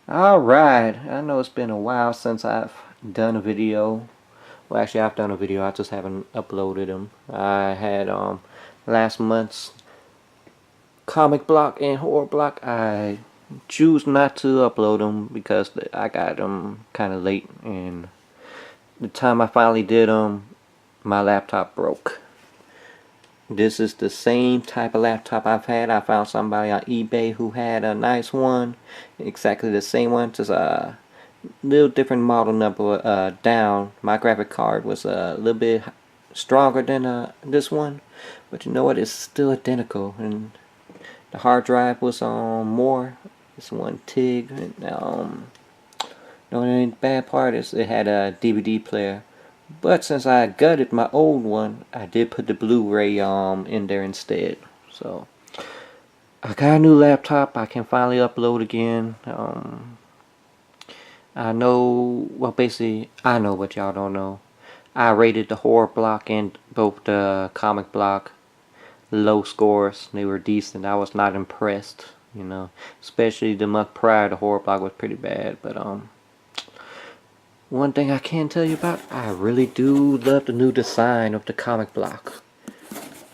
Alright, I know it's been a while since I've done a video. Well, actually, I've done a video, I just haven't uploaded them. I had last month's comic block and horror block. I choose not to upload them because I got them kind of late, and the time I finally did them, my laptop broke. This is the same type of laptop I've had. I found somebody on eBay who had a nice one, exactly the same one, just a little different model number down. My graphic card was a little bit stronger than this one, but you know what? It's still identical, and the hard drive was more. It's 1 TB. And, the only bad part is it had a DVD player. But since I gutted my old one, I did put the Blu-ray in there instead. So I got a new laptop. I can finally upload again. I know, well, basically, I know what y'all don't know. I rated the horror block and both the comic block low scores. They were decent. I was not impressed, you know. Especially the month prior, the horror block was pretty bad. But one thing I can tell you about, I really do love the new design of the comic block.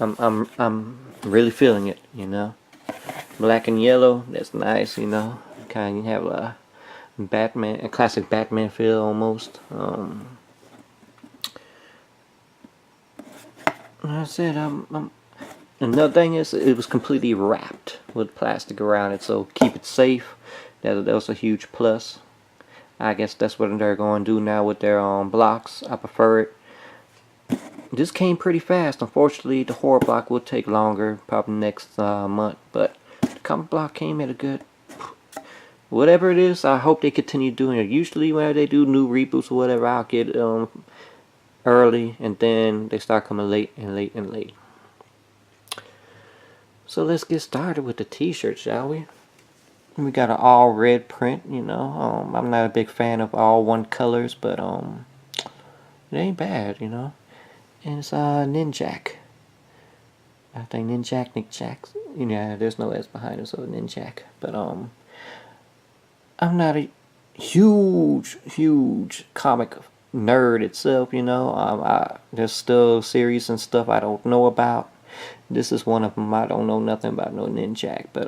I'm really feeling it, you know. Black and yellow, that's nice, you know. Kind of have a classic Batman feel almost. Like I said, another thing is it was completely wrapped with plastic around it, so keep it safe. That was a huge plus. I guess that's what they're going to do now with their blocks. I prefer it. This came pretty fast. Unfortunately, the horror block will take longer, probably next month. But the comic block came at a good. Whatever it is, I hope they continue doing it. Usually, when they do new reboots or whatever, I'll get early, and then they start coming late and late and late. So let's get started with the T-shirt, shall we? We got an all red print, you know. I'm not a big fan of all one colors, but it ain't bad, you know. And it's Ninjak. I think Ninjak, Nick Jacks. Yeah, there's no S behind it, so Ninjak. But I'm not a huge comic nerd itself, you know. There's still series and stuff I don't know about. This is one of them. I don't know nothing about no Ninjak, but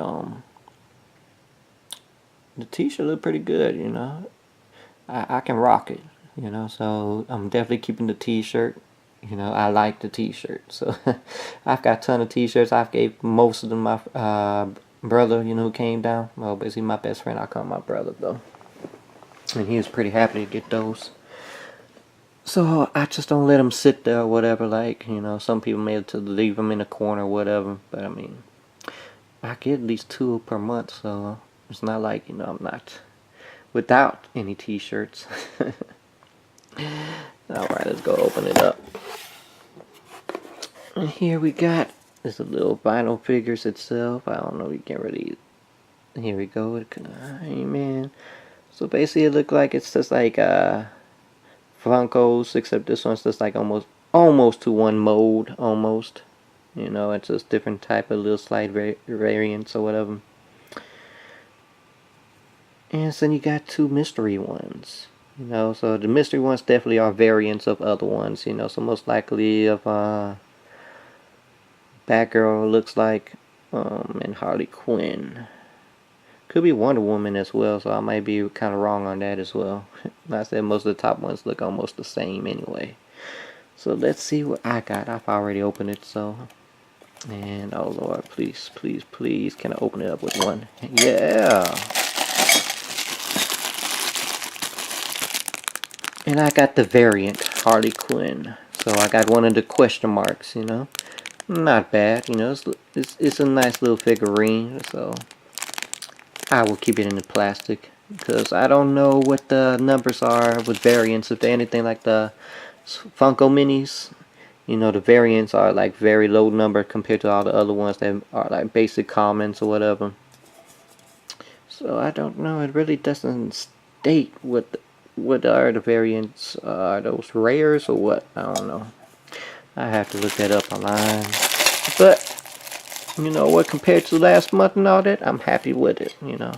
the t-shirt look pretty good, you know. I can rock it, you know, so I'm definitely keeping the t-shirt. You know, I like the t-shirt, so I've got a ton of t-shirts. I've gave most of them my brother, you know, who came down. Well, basically my best friend. I call him my brother though, and he was pretty happy to get those. So I just don't let them sit there or whatever. Like, you know, some people may have to leave them in a corner or whatever. But I mean, I get at least 2 per month, so it's not like, you know, I'm not without any t-shirts. Alright, let's go open it up. And here we got this little vinyl figures itself. I don't know if you can really. Here we go. Man. So basically, it looked like it's just like Funkos, except this one's just like almost to one mold, almost. You know, it's just different type of little slight variants or whatever. And then you got 2 mystery ones. You know, so the mystery ones definitely are variants of other ones. You know, so most likely of Batgirl looks like, and Harley Quinn. Could be Wonder Woman as well, so I might be kind of wrong on that as well. Like I said, most of the top ones look almost the same anyway. So let's see what I got. I've already opened it, so. And oh Lord, please, please, please, can I open it up with one? Yeah! And I got the variant Harley Quinn. So I got one of the question marks, you know. Not bad, you know. It's a nice little figurine, so I will keep it in the plastic because I don't know what the numbers are with variants. If they're anything like the Funko Minis, you know, the variants are like very low number compared to all the other ones that are like basic commons or whatever. So I don't know. It really doesn't state what are the variants. Are those rares or what? I don't know. I have to look that up online. But you know what, compared to last month and all that, I'm happy with it, you know.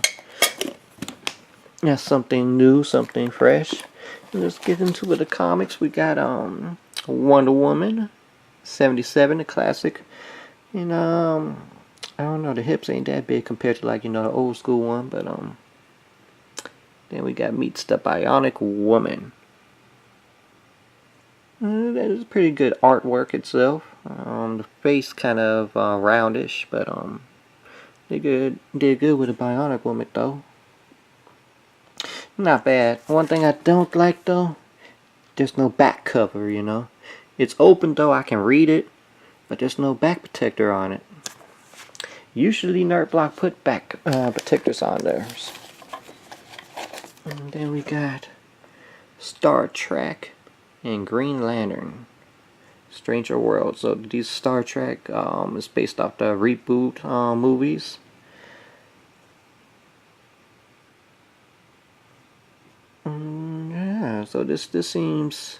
That's something new, something fresh. And let's get into the comics. We got Wonder Woman 77, the classic. And I don't know, the hips ain't that big compared to like, you know, the old school one, but then we got Meets the Bionic Woman. That is pretty good artwork itself. The face kind of roundish, but did good with the Bionic Woman though. Not bad. One thing I don't like though, there's no back cover, you know. It's open though, I can read it, but there's no back protector on it. Usually NerdBlock put back protectors on theirs. And then we got Star Trek and Green Lantern. Stranger World. So these Star Trek is based off the reboot movies. Yeah, so this seems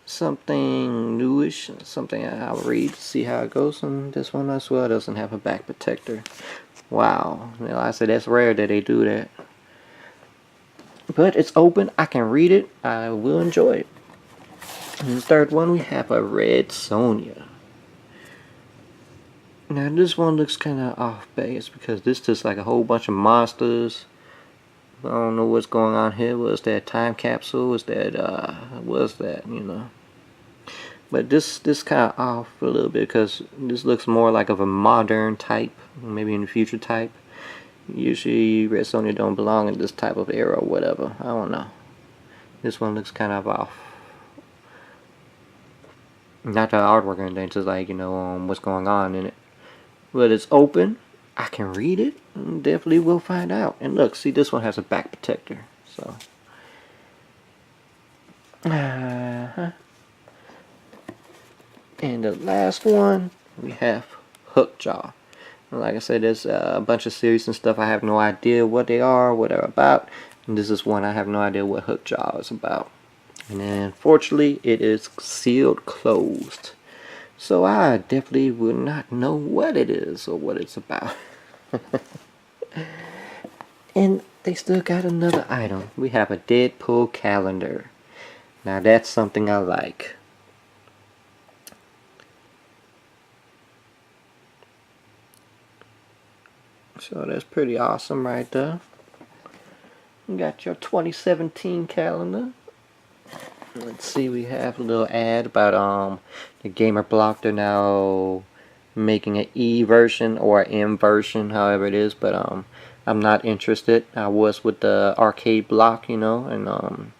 something newish, something I'll read, see how it goes. And this one as well doesn't have a back protector. Wow, you know, I said that's rare that they do that. But it's open, I can read it, I will enjoy it. And the third one, we have a Red Sonja. Now this one looks kind of off base because this just like a whole bunch of monsters. I don't know what's going on here. Was that time capsule? Was that you know? But this kind of off a little bit because this looks more like of a modern type, maybe in the future type. Usually Red Sonja don't belong in this type of era or whatever. I don't know. This one looks kind of off. Not the artwork or anything, just like, you know, what's going on in it. But it's open. I can read it. Definitely will find out. And look, see, this one has a back protector. So. And the last one, we have Hookjaw. Like I said, there's a bunch of series and stuff. I have no idea what they are, what they're about. And this is one I have no idea what Hookjaw is about. And then, unfortunately, it is sealed closed. So I definitely would not know what it is or what it's about. And they still got another item. We have a Deadpool calendar. Now that's something I like. So that's pretty awesome right there. You got your 2017 calendar. Let's see, we have a little ad about the Gamer Block. They're now making an E version or an M version, however it is, but I'm not interested. I was with the Arcade Block, you know, and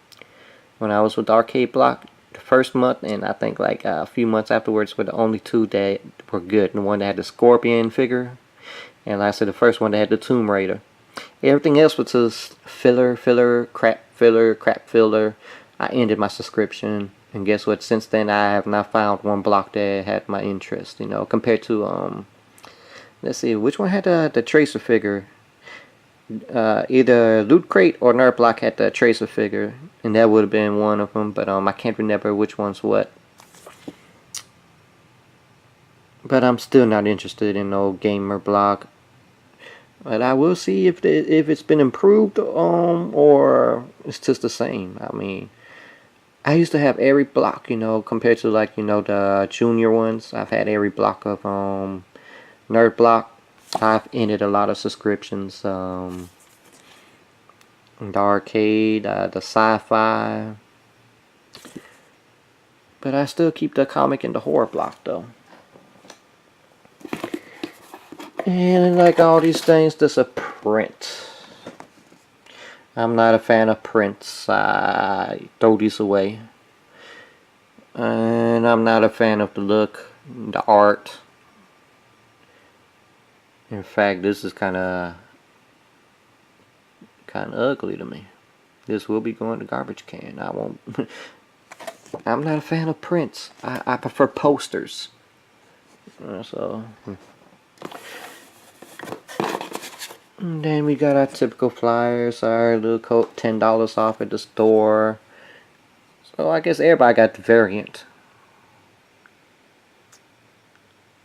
when I was with the Arcade Block the first month, and I think like a few months afterwards were the only two that were good. The one that had the Scorpion figure, and like I said, the first one that had the Tomb Raider. Everything else was just filler, crap filler. I ended my subscription, and guess what? Since then, I have not found one block that had my interest. You know, compared to let's see, which one had the Tracer figure? Either Loot Crate or NerdBlock had the Tracer figure, and that would have been one of them. But I can't remember which one's what. But I'm still not interested in no Gamer Block. But I will see if it's been improved or it's just the same. I mean, I used to have every block, you know, compared to like, you know, the junior ones. I've had every block of NerdBlock. I've ended a lot of subscriptions. The arcade, the sci-fi. But I still keep the comic and the horror block though. And like all these things, there's a print. I'm not a fan of prints. I throw these away. And I'm not a fan of the look, the art. In fact, this is kind of ugly to me. This will be going to garbage can. I won't. I'm not a fan of prints. I prefer posters. So. And then we got our typical flyers, our little coat, $10 off at the store. So I guess everybody got the variant.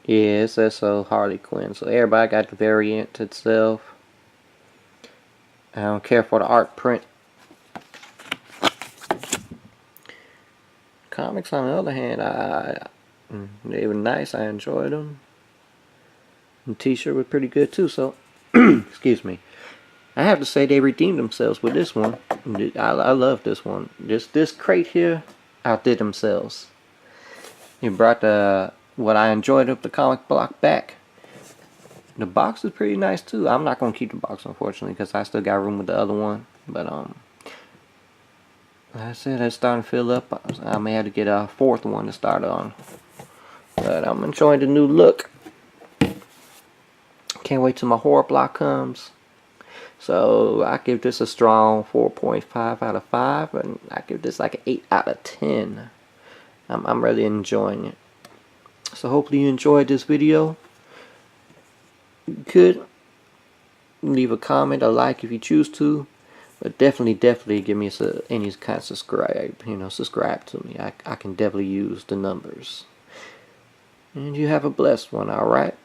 Yeah, it says so, Harley Quinn. So everybody got the variant itself. I don't care for the art print. Comics, on the other hand, they were nice. I enjoyed them. And T-shirt was pretty good too. So, excuse me. I have to say they redeemed themselves with this one. I love this one. This crate here outdid themselves. It brought what I enjoyed of the comic block back. The box is pretty nice too. I'm not gonna keep the box, unfortunately, because I still got room with the other one. But like I said, it's starting to fill up. I may have to get a fourth one to start on. But I'm enjoying the new look. Can't wait till my horror block comes. So I give this a strong 4.5 out of 5, and I give this like an 8 out of 10. I'm really enjoying it. So hopefully you enjoyed this video. You could leave a comment, a like if you choose to, but definitely give me any kind of subscribe. Subscribe to me. I can definitely use the numbers. And you have a blessed one. All right.